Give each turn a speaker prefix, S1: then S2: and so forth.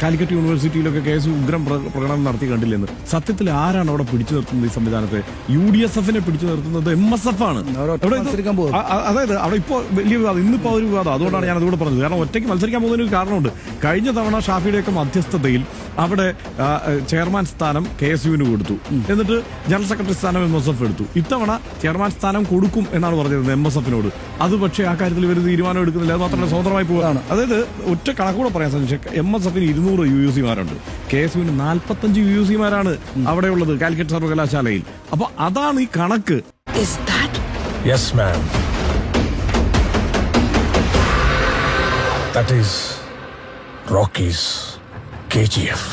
S1: Calicut യൂണിവേഴ്സിറ്റിയിലൊക്കെ case ഉഗ്രം പ്രകടനം നടത്തി കണ്ടില്ലെന്ന്. സത്യത്തിൽ ആരാണ് അവിടെ പിടിച്ചു നിർത്തുന്നത്? ഈ സംവിധാനത്തെ UDSF പിടിച്ചു നിർത്തുന്നത് MSF ആണ്. അതായത് അവിടെ ഇപ്പോ വലിയ വിവാദം, ഇന്നിപ്പോ ഒരു വിവാദം. അതുകൊണ്ടാണ് ഞാൻ അതുകൂടെ പറഞ്ഞത്. കാരണം ഒറ്റയ്ക്ക് മത്സരിക്കാൻ പോകുന്നതിന് കാരണമുണ്ട്. കഴിഞ്ഞ തവണ ഷാഫിയുടെയൊക്കെ മധ്യസ്ഥതയിൽ അവിടെ ചെയർമാൻ സ്ഥാനം KSUവിന് കൊടുത്തു, എന്നിട്ട് ജനറൽ സെക്രട്ടറി സ്ഥാനം MSF എടുത്തു. ഇത്തവണ ചെയർമാൻ സ്ഥാനം കൊടുക്കും എന്നാണ് പറഞ്ഞിരുന്നത് MSFനോട്. അത് പക്ഷേ ആ കാര്യത്തിൽ ഇവർ തീരുമാനം എടുക്കുന്നില്ല. അത് മാത്രമല്ല സ്വതന്ത്രമായി പോവുകയാണ്. അതായത് ഒറ്റ കണക്കൂടെ പറയാൻ സാധിച്ചു. MSFന് 200 UUC-മാരുണ്ട്, KSUവിന് 45 UUC-മാരാണ് അവിടെയുള്ളത് കാലിക്കറ്റ് സർവകലാശാലയിൽ. അപ്പൊ അതാണ് ഈ കണക്ക്.
S2: Yes, ma'am. That is Rocky's KGF.